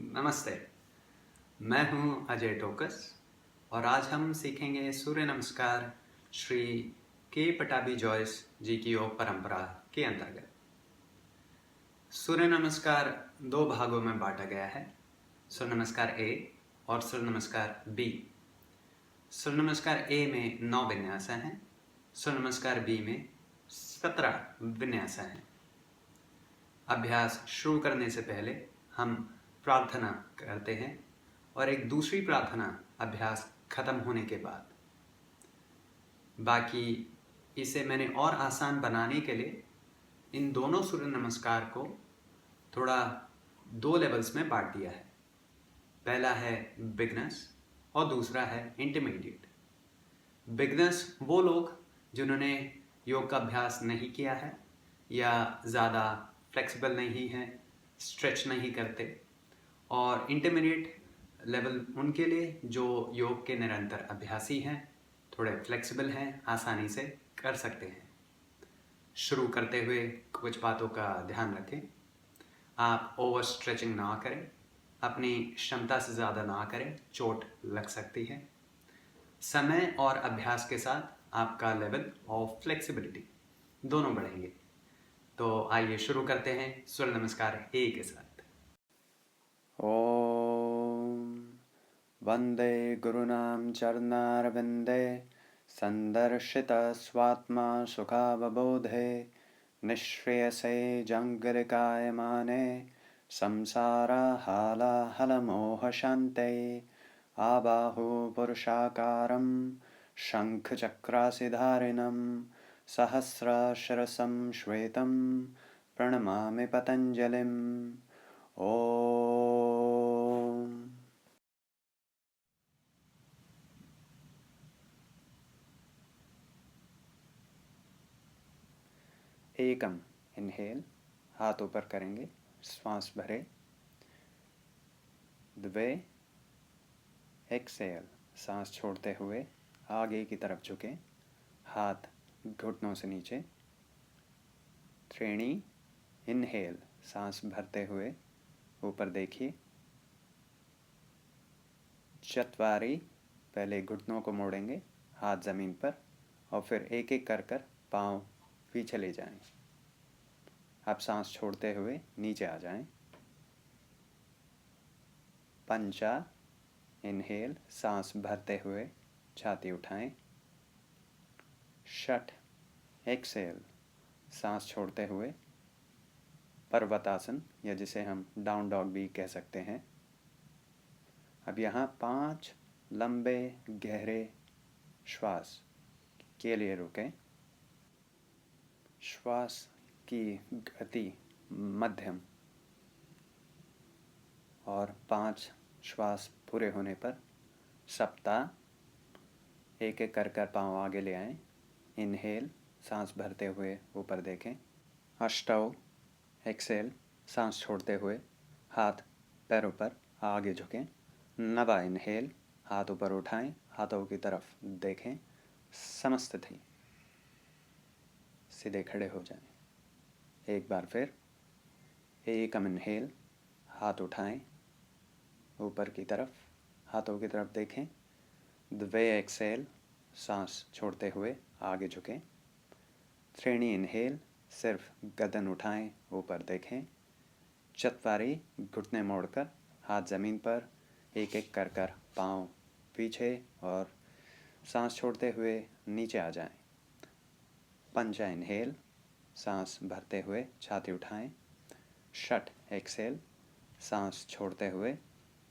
नमस्ते। मैं हूं अजय टोकस और आज हम सीखेंगे सूर्य नमस्कार श्री के पटाबी जॉयस जी की योग परंपरा के अंतर्गत। सूर्य नमस्कार दो भागों में बांटा गया है, सूर्य नमस्कार ए और सूर्य नमस्कार बी। सूर्य नमस्कार ए में 9 विन्यास हैं, सूर्य नमस्कार बी में 17 विन्यास हैं। अभ्यास शुरू करने से पहले हम प्रार्थना करते हैं और एक दूसरी प्रार्थना अभ्यास खत्म होने के बाद। बाकी इसे मैंने और आसान बनाने के लिए इन दोनों सूर्य नमस्कार को थोड़ा 2 लेवल्स में बांट दिया है। पहला है बिगनर्स और दूसरा है इंटरमीडिएट। बिगनर्स वो लोग जिन्होंने योग का अभ्यास नहीं किया है या ज़्यादा फ्लेक्सिबल नहीं है, स्ट्रेच नहीं करते, और इंटरमीडिएट लेवल उनके लिए जो योग के निरंतर अभ्यासी हैं, थोड़े फ्लेक्सिबल हैं, आसानी से कर सकते हैं। शुरू करते हुए कुछ बातों का ध्यान रखें। आप ओवर स्ट्रेचिंग ना करें, अपनी क्षमता से ज़्यादा ना करें, चोट लग सकती है। समय और अभ्यास के साथ आपका लेवल ऑफ फ्लेक्सिबिलिटी दोनों बढ़ेंगे। तो आइए शुरू करते हैं सूर्य नमस्कार ए के साथ। ॐ वन्दे गुरूणां चरणारविन्दे सन्दर्शितस्वात्मा सुखावबोधे निःश्रेयसे जङ्गलिकायमाने संसारहालाहलमोहशान्ते आबाहुपुरुषाकारं शङ्खचक्रासिधारिणं सहस्रशिरसं श्वेतं प्रणमामि पतञ्जलिम्। ओम। एकम इनहेल, हाथ ऊपर करेंगे, श्वास भरे। द्वे एक्सेल, सांस छोड़ते हुए आगे की तरफ झुके, हाथ घुटनों से नीचे। त्रीणी इनहेल, सांस भरते हुए ऊपर देखिए। चत्वारी, पहले घुटनों को मोड़ेंगे, हाथ ज़मीन पर, और फिर एक एक कर कर पाँव पीछे ले जाएं। अब सांस छोड़ते हुए नीचे आ जाएं। पंचा इनहेल, सांस भरते हुए छाती उठाएं। षठ एक्सेल, सांस छोड़ते हुए पर्वतासन, या जिसे हम डाउन डॉग भी कह सकते हैं। अब यहाँ 5 लंबे गहरे श्वास के लिए रुकें। श्वास की गति मध्यम, और 5 श्वास पूरे होने पर सप्ताह एक एक कर कर पाँव आगे ले आएं। इनहेल, सांस भरते हुए ऊपर देखें। अष्टौ एक्सेल, सांस छोड़ते हुए हाथ पैरों पर आगे झुकें। नवा इनहेल, हाथ ऊपर उठाएं, हाथों की तरफ देखें, समस्थिति, सीधे खड़े हो जाएं। एक बार फिर एकम इनहेल, हाथ उठाएं ऊपर की तरफ, हाथों की तरफ देखें। द्वे एक्सेल, सांस छोड़ते हुए आगे झुकें। त्रीणी इनहेल, सिर्फ गर्दन उठाएं, ऊपर देखें। चत्वारी, घुटने मोड़कर हाथ ज़मीन पर, एक एक कर कर पाँव पीछे और सांस छोड़ते हुए नीचे आ जाएं। पंचा इनहेल, सांस भरते हुए छाती उठाएं। षठ एक्सेल, सांस छोड़ते हुए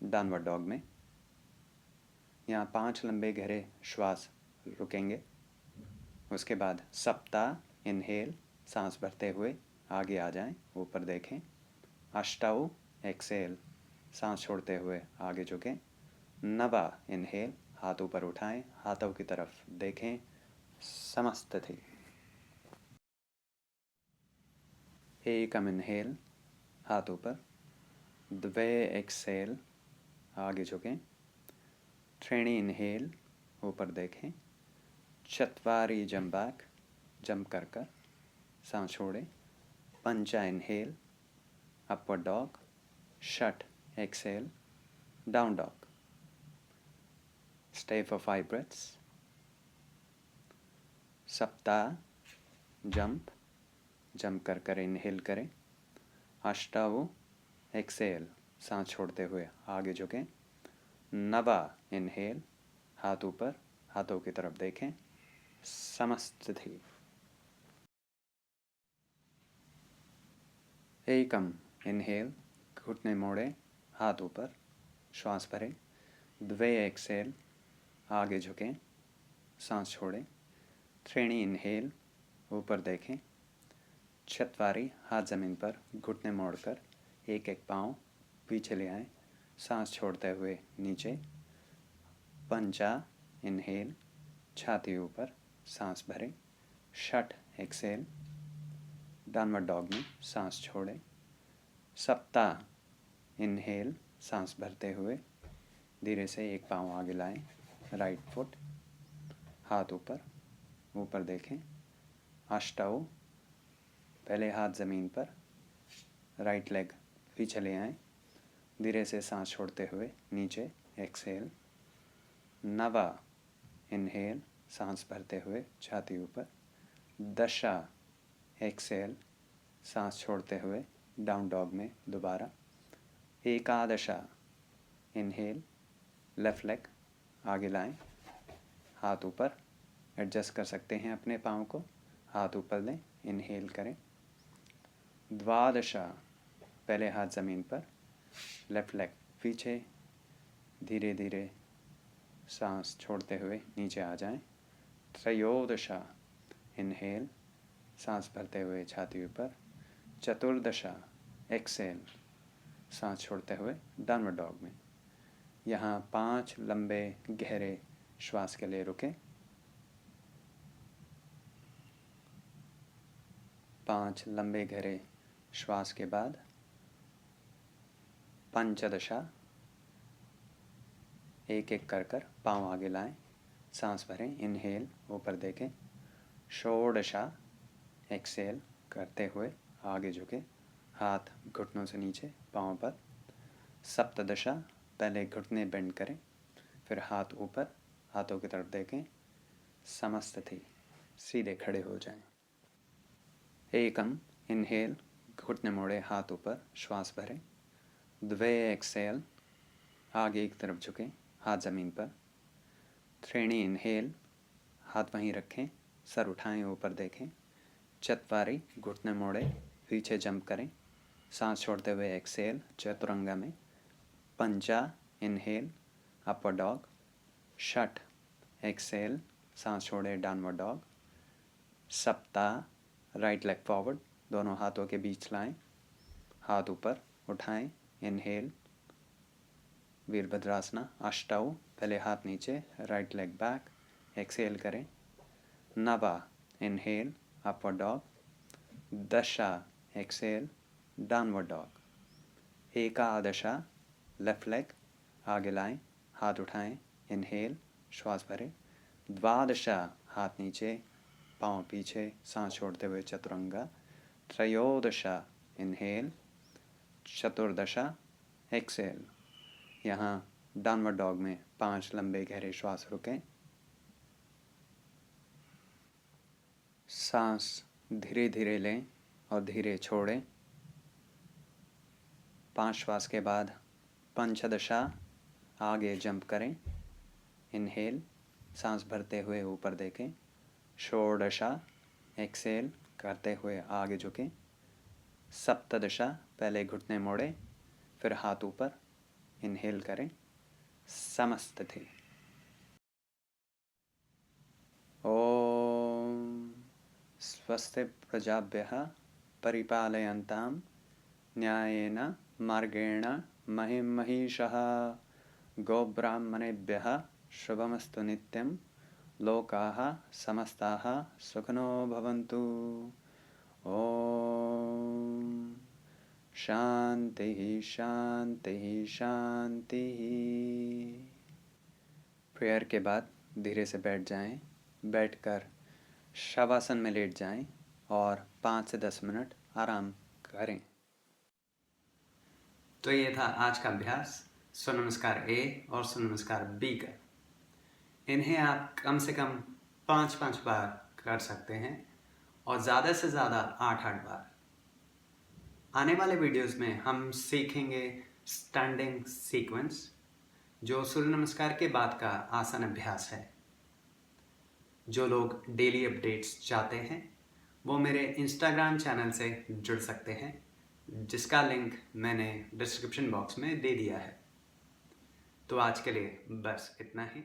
डाउनवर्ड डॉग में। यहाँ 5 लंबे गहरे श्वास रुकेंगे। उसके बाद सप्ताह इनहेल, सांस भरते हुए आगे आ जाएं, ऊपर देखें। अष्टाऊ एक्सेल, सांस छोड़ते हुए आगे झुकें। नवा इनहेल, हाथ ऊपर उठाएं, हाथों की तरफ देखें, समस्थिति। एकम इनहेल, हाथ ऊपर। द्वे एक्सेल, आगे झुकें। त्रीणी इनहेल, ऊपर देखें। चत्वारी जंप बैक, जंप कर कर सांस छोड़ें। पंचा इनहेल, अपवर्ड डॉग। षठ exhale, down dog. Stay for 5 breaths. सप्ता, जंप कर इनहेल करें. अष्टाऊ, एक्सेल, सांस छोड़ते हुए आगे झुकें. नवा, इनहेल, हाथ ऊपर, हाथों की तरफ देखें. समस्थिति. एकम, इनहेल, घुटने मोड़े, हाथ ऊपर, श्वास भरें. द्वे, एक्सेल, आगे झुकें, सांस छोड़ें. त्रीणी, इनहेल, ऊपर देखें. चत्वारी, हाथ ज़मीन पर, घुटने मोड़कर एक एक पाँव पीछे ले आएं, सांस छोड़ते हुए नीचे. पंचा, इनहेल, छाती ऊपर, सांस भरें. षट, एक्सेल, डाउनवर्ड डॉग में सांस छोड़ें. सप्ता, इनहेल, सांस भरते हुए धीरे से एक पाँव आगे लाएं. राइट फुट, हाथ ऊपर देखें. अष्टाऊ, पहले हाथ ज़मीन पर, राइट लेग पीछे ले आएं. धीरे से सांस छोड़ते हुए नीचे. एक्सेल. नवा, इनहेल, सांस भरते हुए छाती ऊपर. दशा, एक्सेल, सांस छोड़ते हुए डाउन डॉग में दोबारा. एकादशा, इनहेल, लेफ़्ट लेग आगे लाएं, हाथ ऊपर. एडजस्ट कर सकते हैं अपने पाँव को. हाथ ऊपर लें, इनहेल करें. द्वादशा, पहले हाथ ज़मीन पर, लेफ़्ट लेग पीछे, धीरे धीरे सांस छोड़ते हुए नीचे आ जाएं. त्रयोदशा, इनहेल, सांस भरते हुए छाती ऊपर. चतुर्दशा, एक्सेल, सांस छोड़ते हुए डाउनवर्ड डॉग में. यहाँ 5 लंबे गहरे श्वास के लिए रुकें. 5 लंबे गहरे श्वास के बाद पंचदशा, एक एक कर पाँव आगे लाएं, सांस भरें. इनहेल, ऊपर देखें. षोडशा, एक्सेल करते हुए आगे झुके, हाथ घुटनों से नीचे, पाँव पर. सप्तदशा, पहले घुटने बेंड करें, फिर हाथ ऊपर, हाथों की तरफ देखें. समस्थिति, सीधे खड़े हो जाएं. एकम, इनहेल, घुटने मोड़े, हाथ ऊपर, श्वास भरें. द्वे, एक्सेल, आगे एक तरफ झुकें, हाथ ज़मीन पर. त्रीणी, इनहेल, हाथ वहीं रखें, सर उठाएं, ऊपर देखें. चत्वारी, घुटने मोड़े, पीछे जंप करें, सांस छोड़ते हुए एक्सेल, चतुरंगा में. पंचा, इनहेल, अपर डॉग. षट, एक्सेल, सांस छोड़े, डाउनवर्ड डॉग. सप्ता, राइट लेग फॉरवर्ड, दोनों हाथों के बीच लाएं, हाथ ऊपर उठाएं. इनहेल, वीरभद्रासना. अष्टाऊ, पहले हाथ नीचे, राइट लेग बैक, एक्सेल करें. नवा, इनहेल, अपवर्ड डॉग. दशा, एक्सेल, डाउनवर्ड डॉग. एकादशा, लेफ्ट लेग आगे लाएं, हाथ उठाएं. इनहेल, श्वास भरें. द्वादशा, हाथ नीचे, पाँव पीछे, सांस छोड़ते हुए चतुरंगा. त्रयोदशा, इनहेल. चतुर्दशा, एक्सेल. यहाँ डाउनवर्ड डॉग में 5 लंबे गहरे श्वास रुकें. सांस धीरे धीरे लें और धीरे छोड़ें. 5 श्वास के बाद पंचदशा, आगे जंप करें. इनहेल, सांस भरते हुए ऊपर देखें. षोडशा, एक्सेल करते हुए आगे झुकें. सप्तदशा, पहले घुटने मोड़े, फिर हाथ ऊपर, इनहेल करें. समस्थिति. ओम स्वस्ति प्रजाभ्यः परिपालयन्तां न्यायेन मार्गेण महिं महिषः. गोब्राह्मणेभ्यः शुभमस्तु नित्यं. लोकाः समस्ताः सुखिनो भवन्तु. ओम शांति शांति शांति. प्रेयर के बाद धीरे से बैठ जाएं. बैठकर शवासन में लेट जाएं और 5 से 10 मिनट आराम करें. तो ये था आज का अभ्यास सूर्य नमस्कार ए और सूर्य नमस्कार बी का। इन्हें आप कम से कम 5-5 बार कर सकते हैं और ज़्यादा से ज़्यादा 8-8 बार। आने वाले वीडियोस में हम सीखेंगे स्टैंडिंग सीक्वेंस, जो सूर्य नमस्कार के बाद का आसान अभ्यास है। जो लोग डेली अपडेट्स चाहते हैं वो मेरे इंस्टाग्राम चैनल से जुड़ सकते हैं, जिसका लिंक मैंने डिस्क्रिप्शन बॉक्स में दे दिया है। तो आज के लिए बस इतना ही।